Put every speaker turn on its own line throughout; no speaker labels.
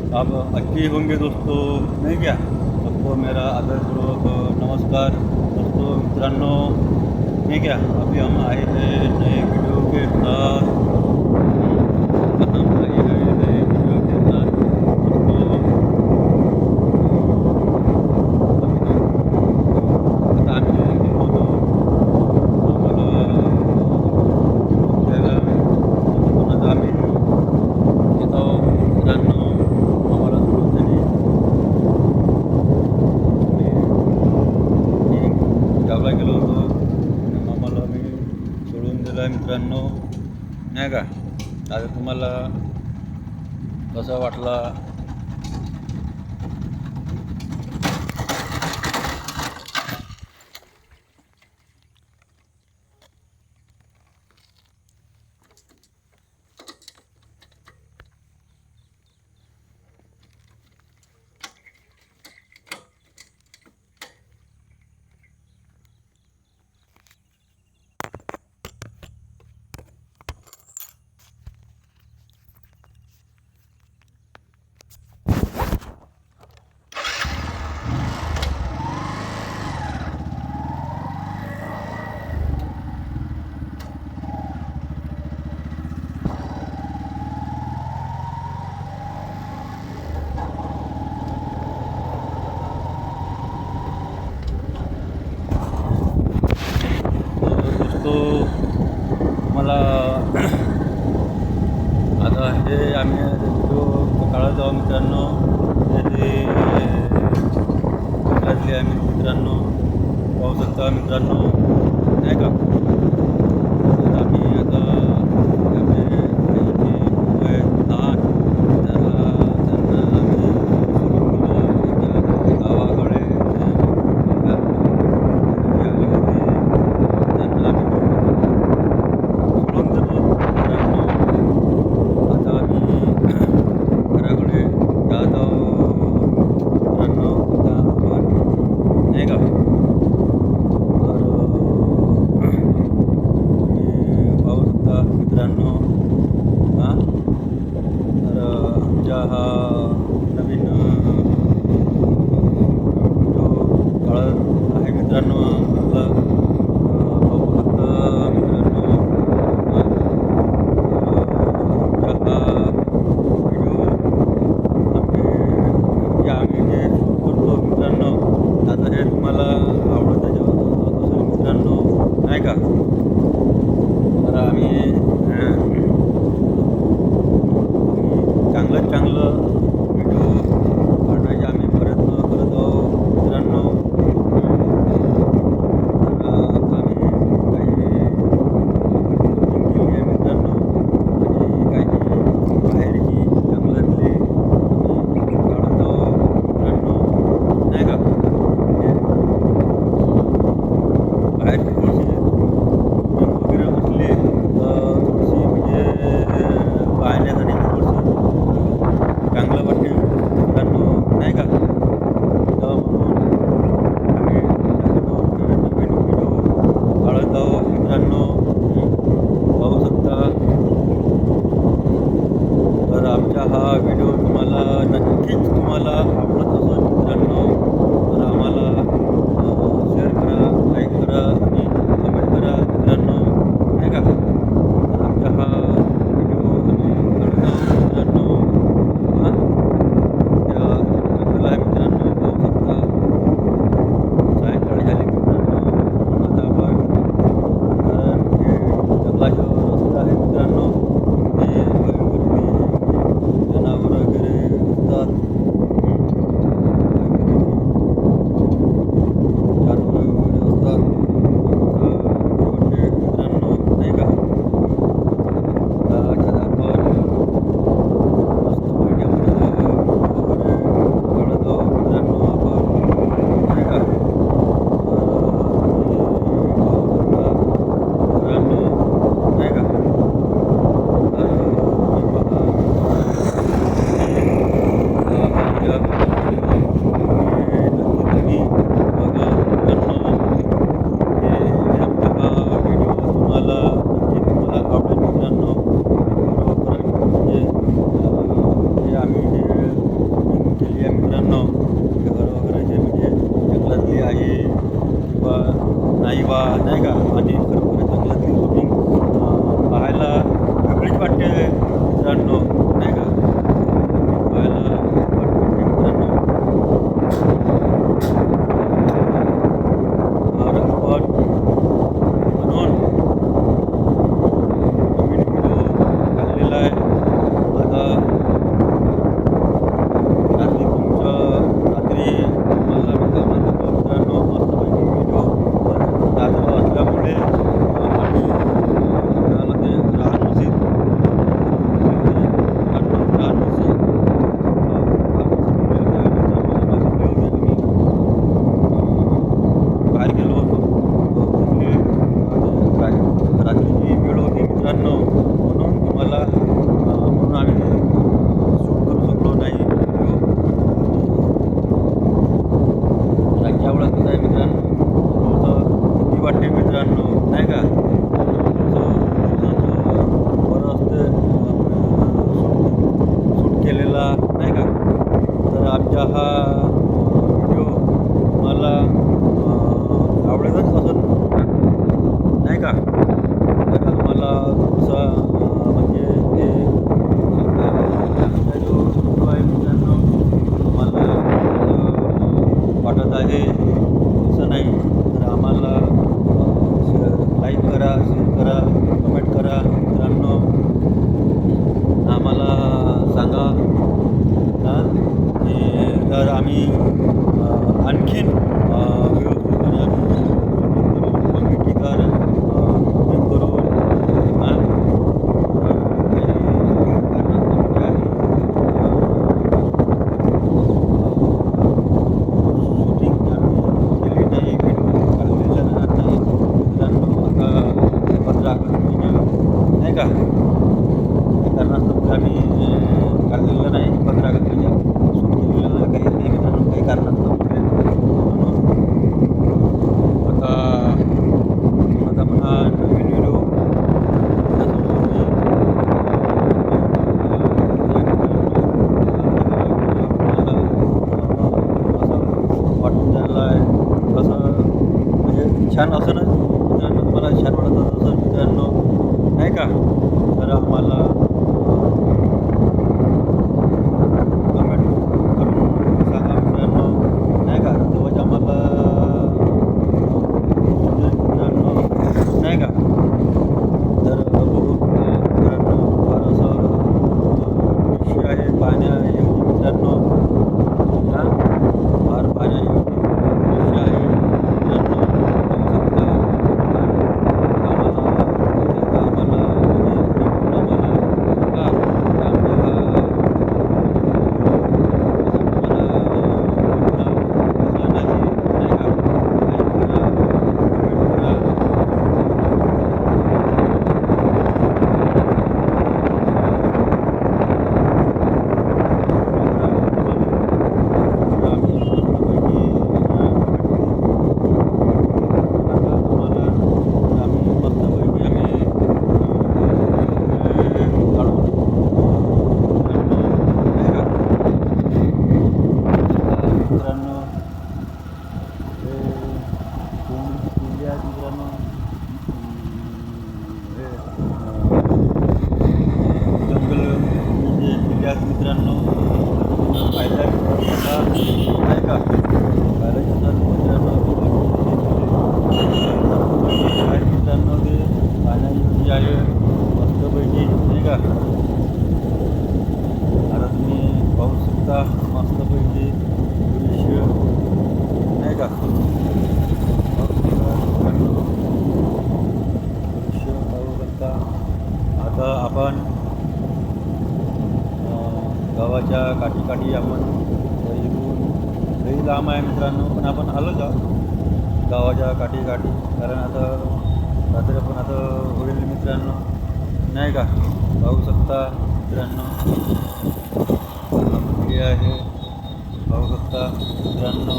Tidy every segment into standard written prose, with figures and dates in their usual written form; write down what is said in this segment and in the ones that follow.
अब अच्छी होंगे दोस्तों, नहीं क्या? सबको मेरा आदरपूर्वक नमस्कार दोस्तों, मित्रांनो, नहीं क्या? अभी हम आए हैं नए वीडियो के साथ। हम आए हैं नए वीडियो के साथ दोस्तों। आता आम्ही होतो आम्हाला फिरायला कोणाचा आम्ही येतो मित्रांनो, आम्हाला सोडून त्यांनी मी गावाला गेलो होतो आणि मामाला मी सोडून दिला आहे मित्रांनो, नाही का? आता तुम्हाला कसा वाटला? दोस्तों, मला आता हे आम्ही व्हिडिओ काढत जाऊ मित्रांनो, त्याची जंगलातली आम्ही मित्रांनो पाहू शकता मित्रांनो, नाही का? तर आम्ही आता आमचे आईचे वय लहान, त्यांना आम्ही सोडून दिलं त्यांच्या गावाकडे. त्यांना आम्ही सोडून दिलं मित्रांनो. आता आम्ही घराकडे जात आहोत मित्रांनो. आता आपण नाही का? तर तुम्ही पाहू शकता मित्रांनो. हां, तर आमच्या हा नवीन जो काळात आहे मित्रांनो, आम्हाला पाहू शकता मित्रांनो. हां, तर आमचा हा व्हिडिओ आम्ही जे शूट करतो मित्रांनो, आता हे तुम्हाला आवडत असेल मित्रांनो, नाही का? तर आम्ही चांगलं व्हिडिओ काढण्याचे आम्ही प्रयत्न करत आहोत मित्रांनो. तर आता आम्ही काही शूटिंग केली आहे मित्रांनो, आणि काही बाहेरची जंगलातली आम्ही काढत आहोत मित्रांनो, नाही का? म्हणजे बाहेरची थोडीशी शूटिंग वगैरे असली तर थोडीशी म्हणजे पाहण्यासाठी थोडीशी चांगलं वाटते मित्रांनो, नाही का? तर म्हणून आम्ही नवीन व्हिडिओ काढत आहोत मित्रांनो, पाहू शकता. तर आमचा हा व्हिडिओ तुम्हाला नक्कीच आवडत असेल मित्रांनो, तर आम्हाला शेअर करा, लाईक करा आणि कमेंट करा मित्रांनो, नाही का? तर आमचा हा व्हिडिओ आम्ही काढत आहोत मित्रांनो. हां, त्या जंगल आहे मित्रांनो, पाहू शकता. सायंकाळ झाली मित्रांनो, म्हणून आता आपण, कारण हे जंगलाचा रस्ता आहे मित्रांनो, हे भयंकर जनावर वगैरे असतात. केलेला नाही का. तर आमचा हा व्हिडिओ तुम्हाला आवडेलच असं नाही का. तर आम्हाला तुमचा म्हणजे ते आमचा जो व्हिडिओ आहे मित्रांनो तुम्हाला वाटत आहे असं नाही. तर आम्हाला लाईक करा, शेअर करा, कमेंट करा मित्रांनो. आम्हाला सांगा हां की जर आम्ही आणखीन व्यवस्थितपणे कमिटीकार हे करून हां शूटिंग आम्ही केली नाही, व्हिडिओ काढलेला नाही मित्रांनो. आता 15 ऑगस्ट नाही का कारणास्तव आम्ही काढलेलं नाही. 15 ऑगस्ट शूट केलेलं काही नाही मित्रांनो, काही कारणास्तव म्हणून आता पण हा नवीन व्हिडिओ वाटून द्यायला आहे कसं म्हणजे छान असं ना मित्रांनो. तुम्हाला छान वाटत असं मित्रांनो नाही का. तर आम्हाला कमेंट करून सांगा मित्रांनो नाही का. तेव्हाच आम्हाला मित्रांनो नाही का. तर बघू मित्रांनो फार असं विषय आहे पाहण्यायोग्य मित्रांनो. हां फार पाहण्यायोग्य विषय आहे मित्रांनो. बघू शकता जंगल जे केले आहेत मित्रांनो फायदा नाही का. फायदा मित्रांनो मित्रांनो ते पाहण्यायोग्य आहे मस्तपैकी नाही का. आता तुम्ही पाहू शकता मस्तपैकी दृश्य नाही का. दृश्य पाहू शकता. आता आपण गावाच्या काठी आपण इथून लई लांब आहे मित्रांनो, पण आपण आलो जा गावाच्या काठी कारण आता रात्री पण आता होईल मित्रांनो नाही का. पाहू शकता मित्रांनो हे आहे पाहू शकता मित्रांनो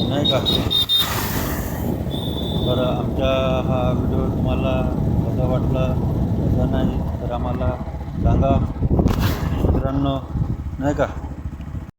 नाही का. तर आमचा हा व्हिडिओ तुम्हाला कसा वाटला कसा नाही तर आम्हाला सांगा मित्रांनो नाही का.